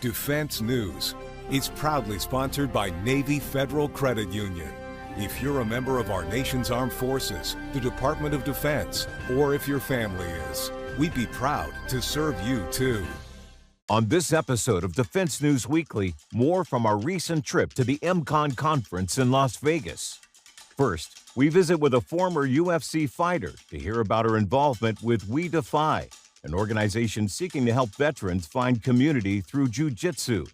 Defense News. It's proudly sponsored by Navy Federal Credit Union. If you're a member of our nation's armed forces, the Department of Defense, or if your family is, we'd be proud to serve you too. On this episode of Defense News Weekly, more from our recent trip to the MCON conference in Las Vegas. First, we visit with a former UFC fighter to hear about her involvement with We Defy, an organization seeking to help veterans find community through jiu-jitsu.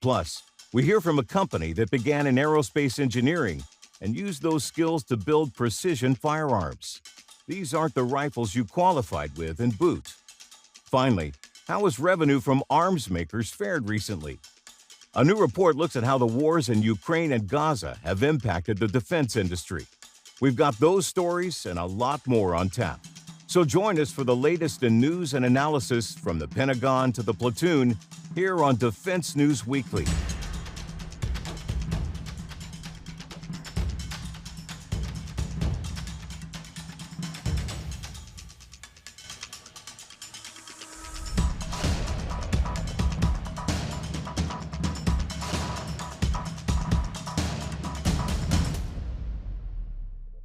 Plus, we hear from a company that began in aerospace engineering and used those skills to build precision firearms. These aren't the rifles you qualified with in boot. Finally, how has revenue from arms makers fared recently? A new report looks at how the wars in Ukraine and Gaza have impacted the defense industry. We've got those stories and a lot more on tap. So join us for the latest in news and analysis from the Pentagon to the platoon here on Defense News Weekly.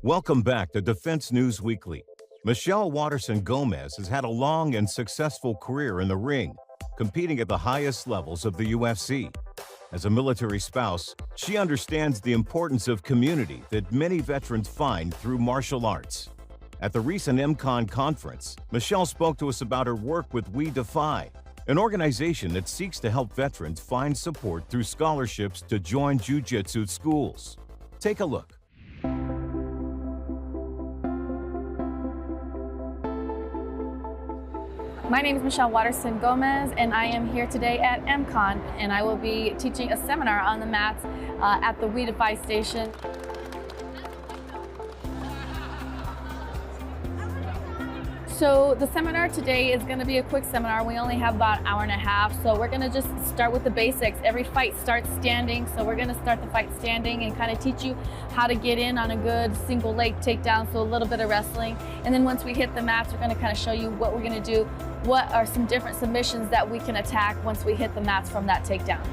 Welcome back to Defense News Weekly. Michelle Waterson-Gomez has had a long and successful career in the ring, competing at the highest levels of the UFC. As a military spouse, she understands the importance of community that many veterans find through martial arts. At the recent MCON conference, Michelle spoke to us about her work with We Defy, an organization that seeks to help veterans find support through scholarships to join jiu-jitsu schools. Take a look. My name is Michelle Waterson-Gomez, and I am here today at MCON, and I will be teaching a seminar on the mats at the We Defy station. So the seminar today is going to be a quick seminar. We only have about an hour and a half, so we're going to just start with the basics. Every fight starts standing, so we're going to start the fight standing and kind of teach you how to get in on a good single leg takedown, so a little bit of wrestling. And then once we hit the mats, we're going to kind of show you what we're going to do, what are some different submissions that we can attack once we hit the mats from that takedown.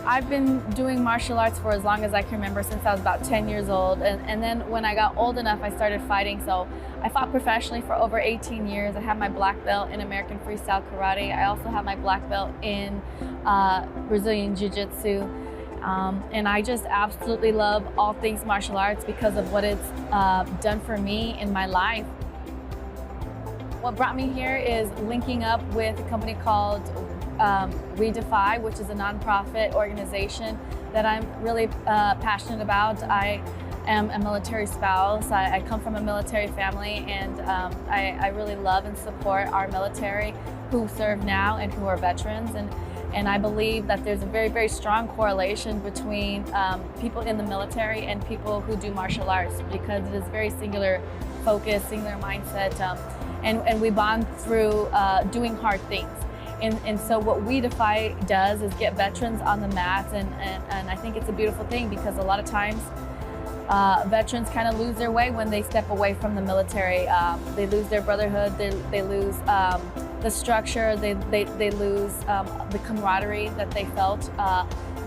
I've been doing martial arts for as long as I can remember, since I was about 10 years old. And then when I got old enough, I started fighting. So I fought professionally for over 18 years. I have my black belt in American Freestyle Karate. I also have my black belt in Brazilian Jiu-Jitsu. And I just absolutely love all things martial arts because of what it's done for me in my life. What brought me here is linking up with a company called We Defy, which is a nonprofit organization that I'm really passionate about. I am a military spouse. I come from a military family, and I really love and support our military who serve now and who are veterans. And I believe that there's a very, very strong correlation between people in the military and people who do martial arts, because it is very singular focus, singular mindset, and we bond through doing hard things. And so what We Defy does is get veterans on the mats, and I think it's a beautiful thing, because a lot of times veterans kind of lose their way when they step away from the military. They lose their brotherhood, they lose the structure, they lose the camaraderie that they felt,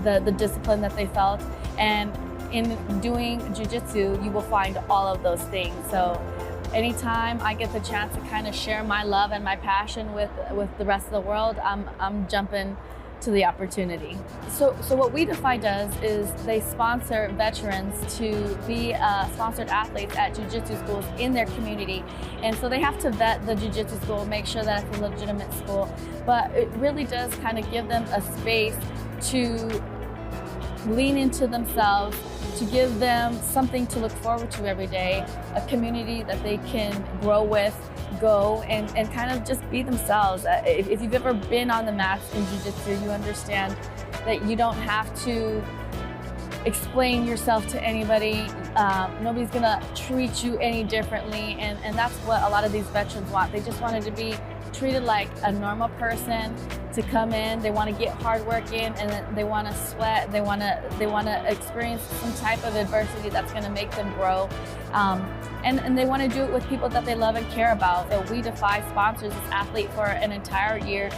the discipline that they felt. And in doing jiu-jitsu, you will find all of those things. So anytime I get the chance to kind of share my love and my passion with the rest of the world, I'm jumping to the opportunity. So what We Defy does is they sponsor veterans to be sponsored athletes at jiu-jitsu schools in their community. And so they have to vet the jiu-jitsu school, make sure that it's a legitimate school. But it really does kind of give them a space to lean into themselves, to give them something to look forward to every day, a community that they can grow with, go and kind of just be themselves. If you've ever been on the mats in jiu-jitsu, you understand that you don't have to explain yourself to anybody. Nobody's gonna treat you any differently, and that's what a lot of these veterans want. They just wanted to be treated like a normal person to come in. They want to get hard work in, and they want to sweat. They want to experience some type of adversity that's going to make them grow. And they want to do it with people that they love and care about. So We Defy sponsors this athlete for an entire year.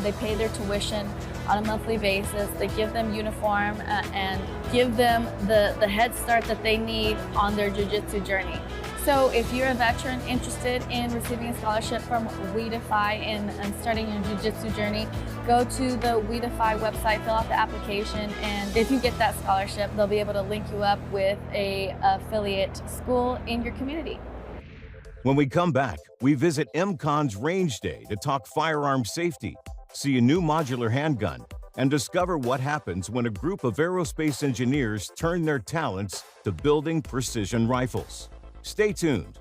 They pay their tuition on a monthly basis. They give them uniform and give them the head start that they need on their jiu-jitsu journey. So if you're a veteran interested in receiving a scholarship from We Defy and starting your jiu-jitsu journey, go to the We Defy website, fill out the application, and if you get that scholarship, they'll be able to link you up with an affiliate school in your community. When we come back, we visit MCON's Range Day to talk firearm safety, see a new modular handgun, and discover what happens when a group of aerospace engineers turn their talents to building precision rifles. Stay tuned.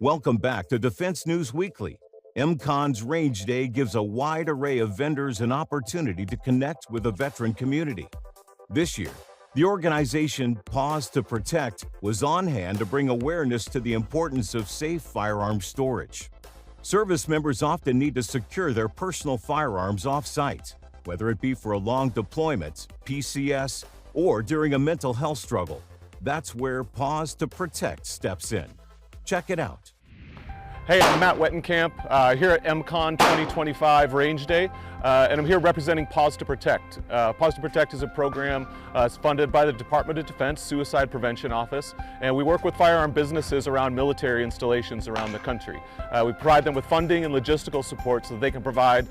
Welcome back to Defense News Weekly. MCON's Range Day gives a wide array of vendors an opportunity to connect with the veteran community. This year, the organization Pause to Protect was on hand to bring awareness to the importance of safe firearm storage. Service members often need to secure their personal firearms off-site, whether it be for a long deployment, PCS, or during a mental health struggle. That's where Pause to Protect steps in. Check it out. Hey, I'm Matt Wettenkamp here at MCON 2025 Range Day, and I'm here representing Pause to Protect. Pause to Protect is a program it's funded by the Department of Defense Suicide Prevention Office, and we work with firearm businesses around military installations around the country. We provide them with funding and logistical support so that they can provide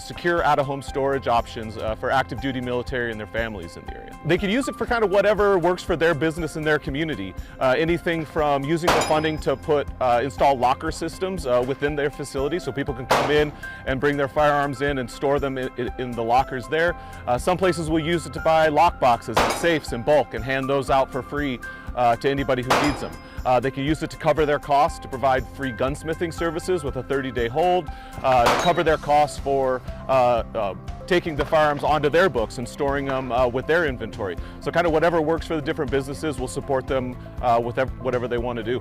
secure out-of-home storage options for active duty military and their families in the area. They can use it for kind of whatever works for their business and their community. Anything from using the funding to install locker systems within their facility so people can come in and bring their firearms in and store them in the lockers there. Some places will use it to buy lock boxes and safes in bulk and hand those out for free to anybody who needs them. They can use it to cover their costs to provide free gunsmithing services with a 30-day hold, to cover their costs for taking the firearms onto their books and storing them with their inventory. So kind of whatever works for the different businesses, we'll support them with whatever they want to do.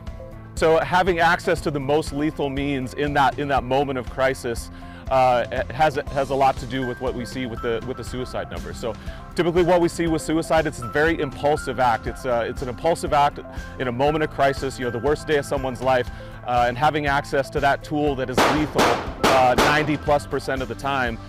So having access to the most lethal means in that moment of crisis has a lot to do with what we see with the suicide numbers. So typically what we see with suicide, it's a very impulsive act. It's an impulsive act in a moment of crisis, the worst day of someone's life, and having access to that tool that is lethal 90+% of the time,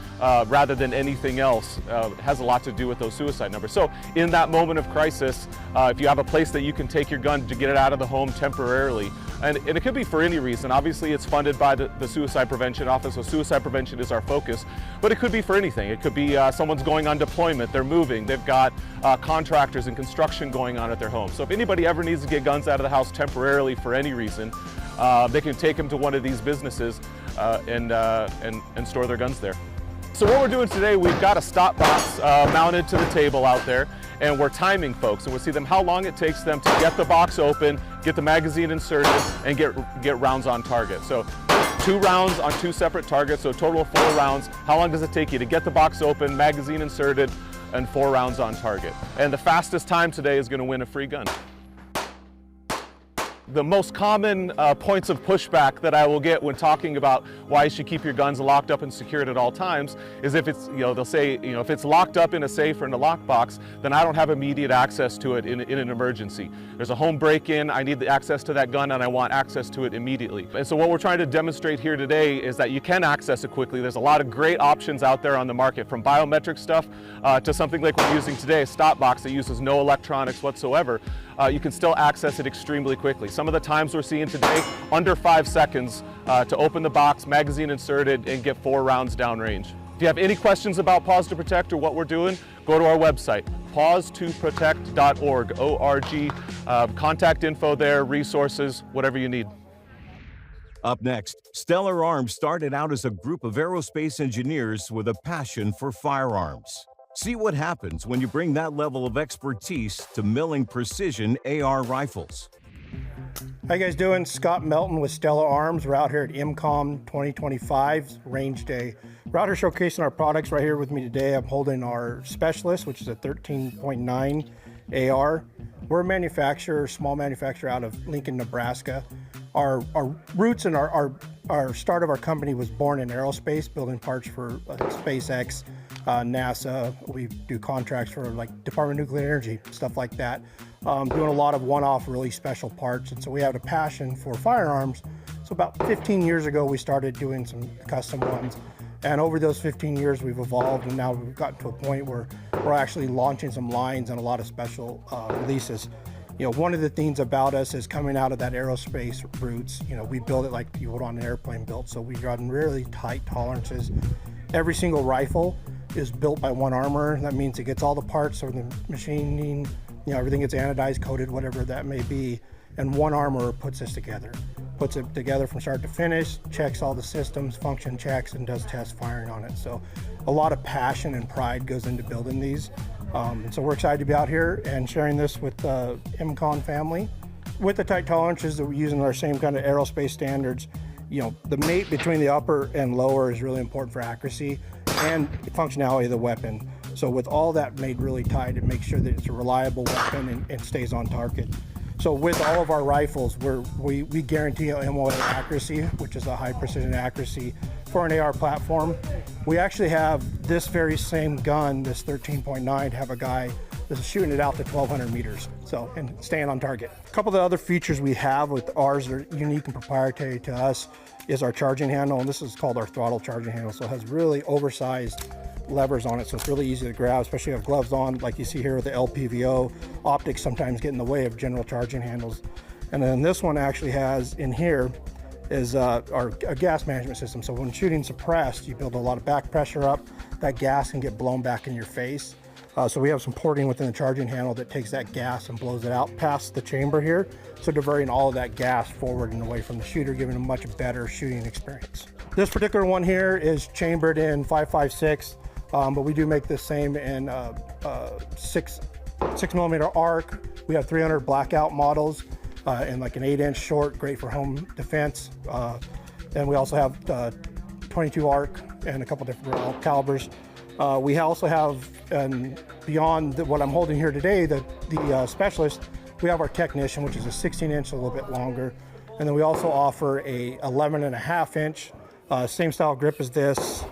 rather than anything else, has a lot to do with those suicide numbers. So in that moment of crisis, if you have a place that you can take your gun to get it out of the home temporarily, and it could be for any reason. Obviously it's funded by the Suicide Prevention Office, so suicide prevention is our focus, but it could be for anything. It could be someone's going on deployment, they're moving, they've got contractors and construction going on at their home. So if anybody ever needs to get guns out of the house temporarily for any reason, they can take them to one of these businesses and store their guns there. So what we're doing today, we've got a stop box mounted to the table out there, and we're timing folks, and we'll see them how long it takes them to get the box open, get the magazine inserted, and get rounds on target. So 2 rounds on 2 separate targets, so a total of 4 rounds. How long does it take you to get the box open, magazine inserted, and 4 rounds on target? And the fastest time today is going to win a free gun. The most common points of pushback that I will get when talking about why you should keep your guns locked up and secured at all times is if it's, they'll say, if it's locked up in a safe or in a lockbox, then I don't have immediate access to it in an emergency. There's a home break-in, I need the access to that gun and I want access to it immediately. And so what we're trying to demonstrate here today is that you can access it quickly. There's a lot of great options out there on the market, from biometric stuff to something like we're using today, a stop box that uses no electronics whatsoever. You can still access it extremely quickly. Some of the times we're seeing today, under 5 seconds to open the box, magazine inserted, and get 4 rounds downrange. If you have any questions about Pause to Protect or what we're doing, go to our website, pausetoprotect.org, O-R-G, contact info there, resources, whatever you need. Up next, Stellar Arms started out as a group of aerospace engineers with a passion for firearms. See what happens when you bring that level of expertise to milling precision AR rifles. How you guys doing? Scott Melton with Stellar Arms. We're out here at MCON 2025 Range Day. We're out here showcasing our products. Right here with me today, I'm holding our Specialist, which is a 13.9 AR. We're a manufacturer, small manufacturer out of Lincoln, Nebraska. Our roots and our start of our company was born in aerospace, building parts for SpaceX, NASA. We do contracts for like Department of Nuclear Energy, stuff like that. Doing a lot of one-off really special parts. And so we have a passion for firearms. So about 15 years ago, we started doing some custom ones. And over those 15 years, we've evolved, and now we've gotten to a point where we're actually launching some lines and a lot of special releases. One of the things about us is coming out of that aerospace roots. We build it like you would on an airplane built. So we've got really tight tolerances. Every single rifle is built by one armorer. That means it gets all the parts from the machining, everything gets anodized, coated, whatever that may be. And one armorer puts this together. Puts it together from start to finish, checks all the systems, function checks, and does test firing on it. So a lot of passion and pride goes into building these. And so we're excited to be out here and sharing this with the MCON family. With the tight tolerances that we're using our same kind of aerospace standards, the mate between the upper and lower is really important for accuracy and functionality of the weapon. So with all that made really tight, it makes sure that it's a reliable weapon and stays on target. So with all of our rifles, we guarantee MOA accuracy, which is a high precision accuracy for an AR platform. We actually have this very same gun, this 13.9, have a guy that's shooting it out to 1,200 meters, and staying on target. A couple of the other features we have with ours that are unique and proprietary to us is our charging handle, and this is called our throttle charging handle. So it has really oversized levers on it, so it's really easy to grab, especially if you have gloves on, like you see here with the LPVO. Optics sometimes get in the way of general charging handles. And then this one actually has in here is a gas management system. So when shooting suppressed, you build a lot of back pressure up, that gas can get blown back in your face. So we have some porting within the charging handle that takes that gas and blows it out past the chamber here, so diverting all of that gas forward and away from the shooter, giving a much better shooting experience. This particular one here is chambered in 5.56. But we do make the same in 6mm arc. We have 300 blackout models and like an 8-inch short, great for home defense. And we also have 22 arc and a couple different calibers. We also have, and beyond what I'm holding here today, the Specialist, we have our Technician, which is a 16-inch, a little bit longer. And then we also offer a 11.5-inch, same style grip as this,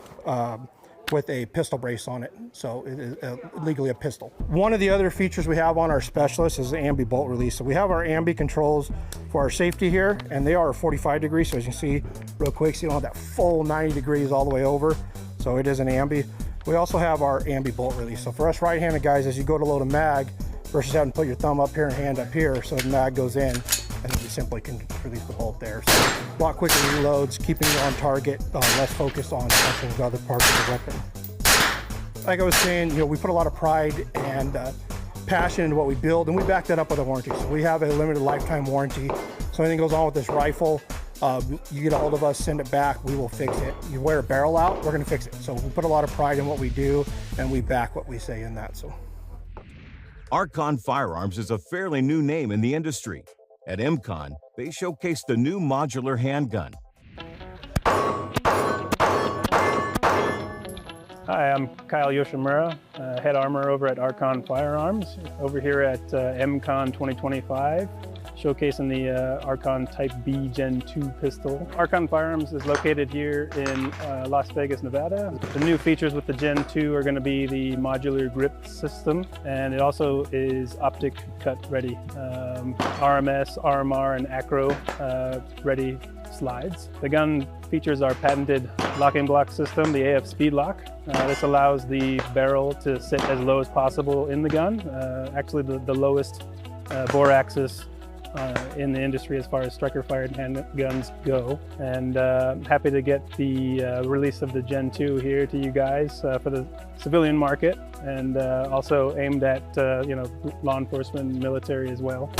with a pistol brace on it, so it is legally a pistol. One of the other features we have on our Specialist is the ambi bolt release. So we have our ambi controls for our safety here, and they are 45 degrees, so as you can see real quick, so you don't have that full 90 degrees all the way over, so it is an ambi. We also have our ambi bolt release. So for us right-handed guys, as you go to load a mag, versus having to put your thumb up here and hand up here, so the mag goes in, and then you simply can release the bolt there. So a lot quicker reloads, keeping you on target, less focused on touching the other parts of the weapon. Like I was saying, we put a lot of pride and passion into what we build, and we back that up with a warranty. So we have a limited lifetime warranty. So anything goes on with this rifle, you get a hold of us, send it back, we will fix it. You wear a barrel out, we're gonna fix it. So we put a lot of pride in what we do, and we back what we say in that. So MCON Firearms is a fairly new name in the industry. At MCON, they showcased the new modular handgun. Hi, I'm Kyle Yoshimura, head armorer over at MCON Firearms, over here at MCON 2025, showcasing the Archon Type B Gen 2 pistol. Archon Firearms is located here in Las Vegas, Nevada. The new features with the Gen 2 are going to be the modular grip system, and it also is optic cut ready. RMS, RMR, and Acro ready slides. The gun features our patented locking block system, the AF Speed Lock. This allows the barrel to sit as low as possible in the gun, actually the lowest bore axis in the industry as far as striker-fired handguns go. And happy to get the release of the Gen 2 here to you guys for the civilian market, and also aimed at law enforcement and military as well.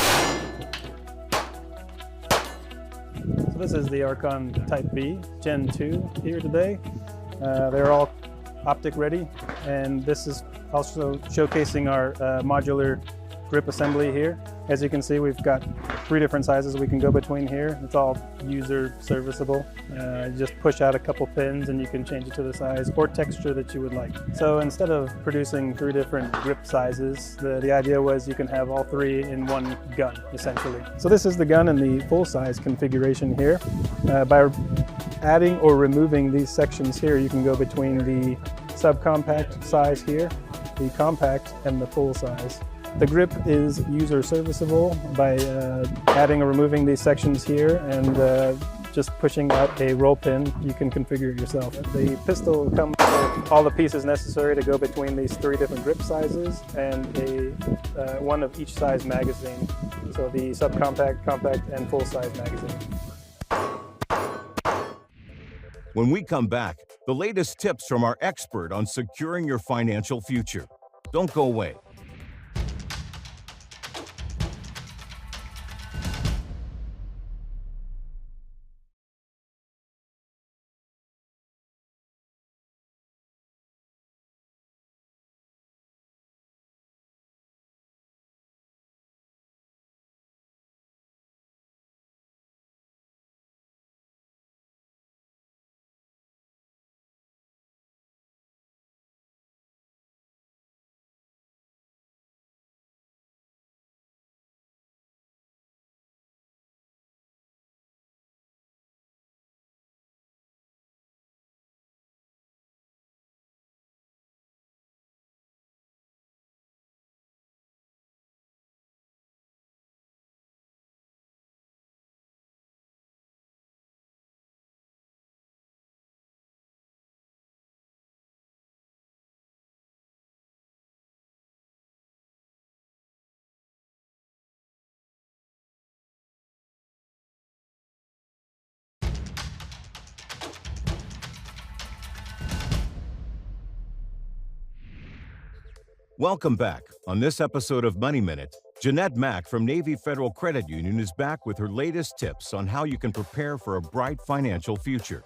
So this is the Archon Type B Gen 2 here today. They're all optic ready, and this is also showcasing our modular grip assembly here. As you can see, we've got 3 different sizes we can go between here. It's all user serviceable. You just push out a couple pins and you can change it to the size or texture that you would like. So instead of producing 3 different grip sizes, the idea was you can have all 3 in one gun, essentially. So this is the gun in the full-size configuration here. By adding or removing these sections here, you can go between the subcompact size here, the compact, and the full size. The grip is user serviceable by adding or removing these sections here, and just pushing out a roll pin, you can configure it yourself. The pistol comes with all the pieces necessary to go between these 3 different grip sizes, and one of each size magazine. So the subcompact, compact, and full-size magazine. When we come back, the latest tips from our expert on securing your financial future. Don't go away. Welcome back. On this episode of Money Minute, Jeanette Mack from Navy Federal Credit Union is back with her latest tips on how you can prepare for a bright financial future.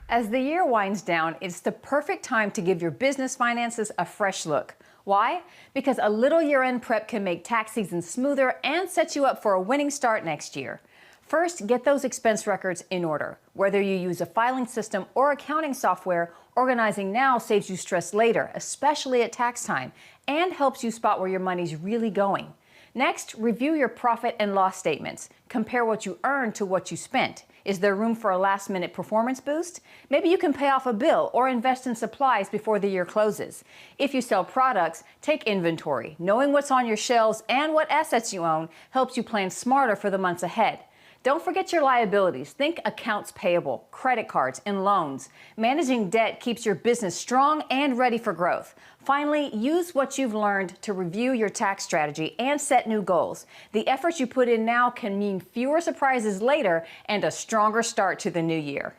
As the year winds down, it's the perfect time to give your business finances a fresh look. Why? Because a little year-end prep can make tax season smoother and set you up for a winning start next year. First, get those expense records in order. Whether you use a filing system or accounting software, organizing now saves you stress later, especially at tax time, and helps you spot where your money's really going. Next, review your profit and loss statements. Compare what you earned to what you spent. Is there room for a last-minute performance boost? Maybe you can pay off a bill or invest in supplies before the year closes. If you sell products, take inventory. Knowing what's on your shelves and what assets you own helps you plan smarter for the months ahead. Don't forget your liabilities. Think accounts payable, credit cards, and loans. Managing debt keeps your business strong and ready for growth. Finally, use what you've learned to review your tax strategy and set new goals. The effort you put in now can mean fewer surprises later and a stronger start to the new year.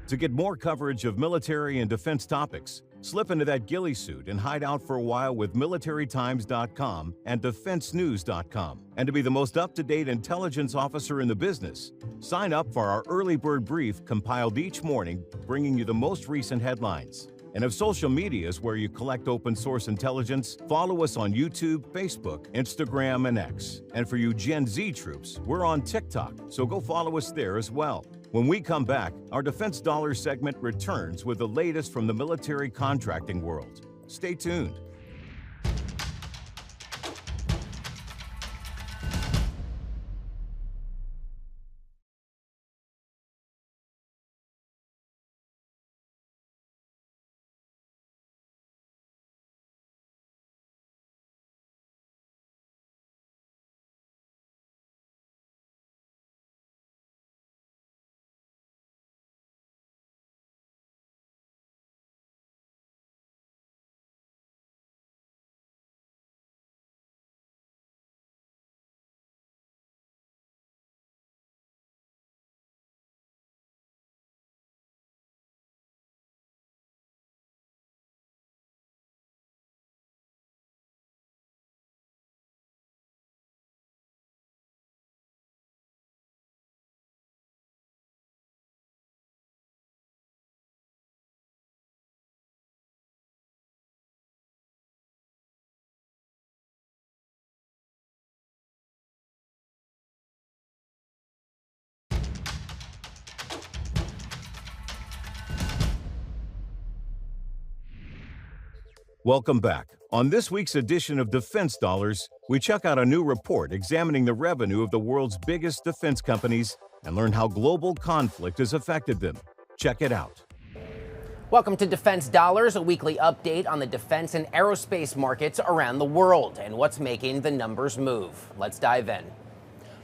To get more coverage of military and defense topics, slip into that ghillie suit and hide out for a while with militarytimes.com and defensenews.com. And to be the most up-to-date intelligence officer in the business, sign up for our early bird brief compiled each morning, bringing you the most recent headlines. And if social media is where you collect open source intelligence, follow us on YouTube, Facebook, Instagram, and X. And for you Gen Z troops, we're on TikTok, so go follow us there as well. When we come back, our Defense Dollar segment returns with the latest from the military contracting world. Stay tuned. Welcome back. On this week's edition of Defense Dollars, we check out a new report examining the revenue of the world's biggest defense companies and learn how global conflict has affected them. Check it out. Welcome to Defense Dollars, a weekly update on the defense and aerospace markets around the world and what's making the numbers move. Let's dive in.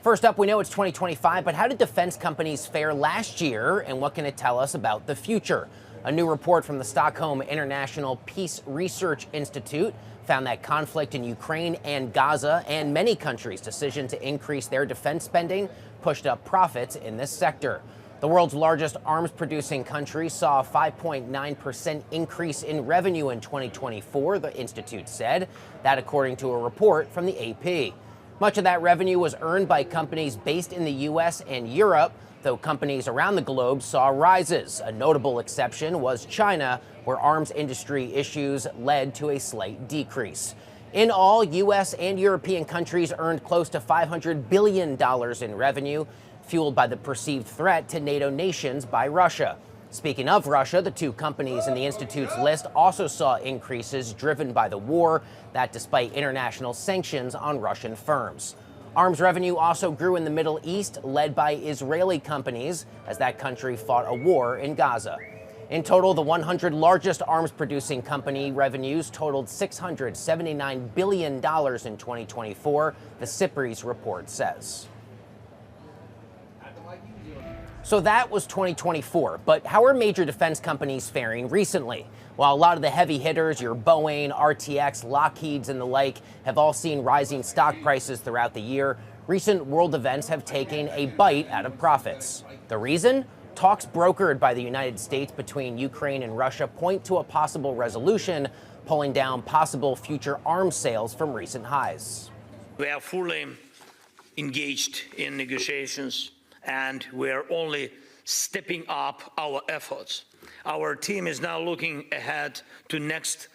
First up, we know it's 2025, but how did defense companies fare last year, and what can it tell us about the future? A new report from the Stockholm International Peace Research Institute found that conflict in Ukraine and Gaza and many countries' decision to increase their defense spending pushed up profits in this sector. The world's largest arms-producing country saw a 5.9% increase in revenue in 2024, the institute said. That according to a report from the AP. Much of that revenue was earned by companies based in the U.S. and Europe, though companies around the globe saw rises. A notable exception was China, where arms industry issues led to a slight decrease. In all, U.S. and European countries earned close to $500 billion in revenue, fueled by the perceived threat to NATO nations by Russia. Speaking of Russia, the two companies in the Institute's list also saw increases driven by the war, that despite international sanctions on Russian firms. Arms revenue also grew in the Middle East, led by Israeli companies, as that country fought a war in Gaza. In total, the 100 largest arms-producing company revenues totaled $679 billion in 2024, the SIPRI's report says. So that was 2024, but how are major defense companies faring recently? While a lot of the heavy hitters, your Boeing, RTX, Lockheeds, and the like, have all seen rising stock prices throughout the year, recent world events have taken a bite out of profits. The reason? Talks brokered by the United States between Ukraine and Russia point to a possible resolution, pulling down possible future arms sales from recent highs. We are fully engaged in negotiations, and we're only stepping up our efforts. Our team is now looking ahead to next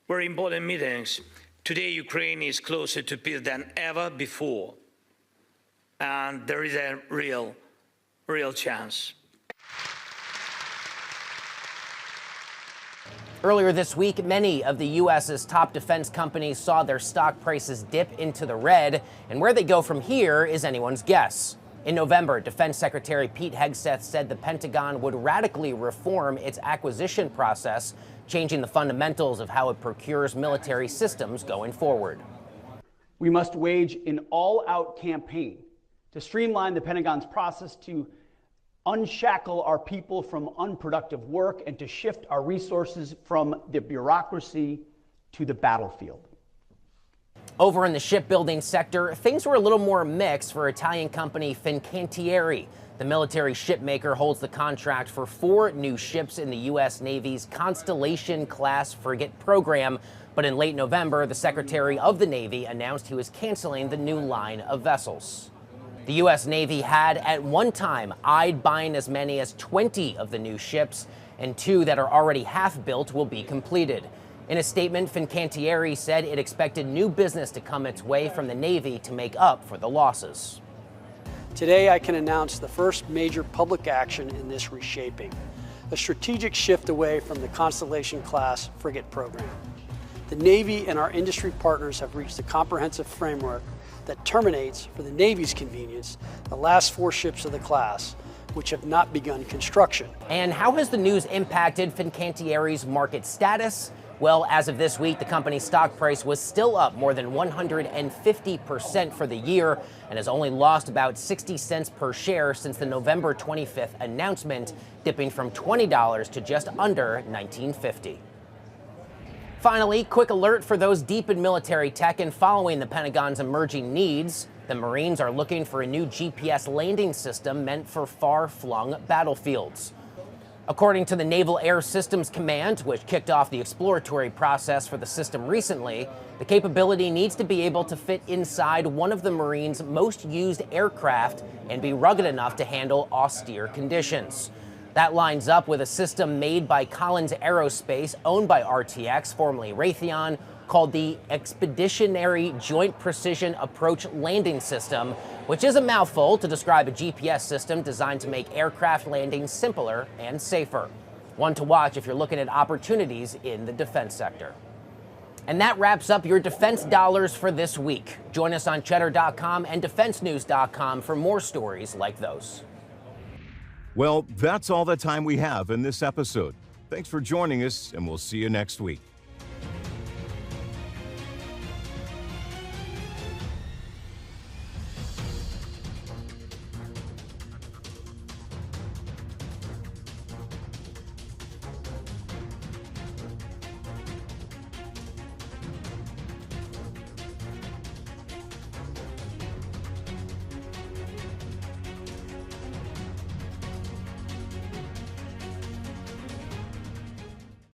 very important meetings. Today, Ukraine is closer to peace than ever before, and there is a real chance. Earlier this week, many of the U.S.'s top defense companies saw their stock prices dip into the red, and where they go from here is anyone's guess. In November, Defense Secretary Pete Hegseth said the Pentagon would radically reform its acquisition process, changing the fundamentals of how it procures military systems going forward. We must wage an all-out campaign to streamline the Pentagon's process to unshackle our people from unproductive work and to shift our resources from the bureaucracy to the battlefield. Over in the shipbuilding sector, things were a little more mixed for Italian company Fincantieri. The military shipmaker holds the contract for 4 new ships in the U.S. Navy's Constellation-class frigate program. But in late November, the Secretary of the Navy announced he was canceling the new line of vessels. The U.S. Navy had at one time eyed buying as many as 20 of the new ships, and 2 that are already half-built will be completed. In a statement, Fincantieri said it expected new business to come its way from the Navy to make up for the losses. Today, I can announce the first major public action in this reshaping, a strategic shift away from the Constellation-class frigate program. The Navy and our industry partners have reached a comprehensive framework that terminates, for the Navy's convenience, the last 4 ships of the class, which have not begun construction. And how has the news impacted Fincantieri's market status? Well, as of this week, the company's stock price was still up more than 150% for the year and has only lost about 60 cents per share since the November 25th announcement, dipping from $20 to just under $19.50. Finally, quick alert for those deep in military tech and following the Pentagon's emerging needs. The Marines are looking for a new GPS landing system meant for far-flung battlefields. According to the Naval Air Systems Command, which kicked off the exploratory process for the system recently, the capability needs to be able to fit inside one of the Marines' most used aircraft and be rugged enough to handle austere conditions. That lines up with a system made by Collins Aerospace, owned by RTX, formerly Raytheon, called the Expeditionary Joint Precision Approach Landing System, which is a mouthful to describe a GPS system designed to make aircraft landings simpler and safer. One to watch if you're looking at opportunities in the defense sector. And that wraps up your defense dollars for this week. Join us on cheddar.com and defensenews.com for more stories like those. Well, that's all the time we have in this episode. Thanks for joining us, and we'll see you next week.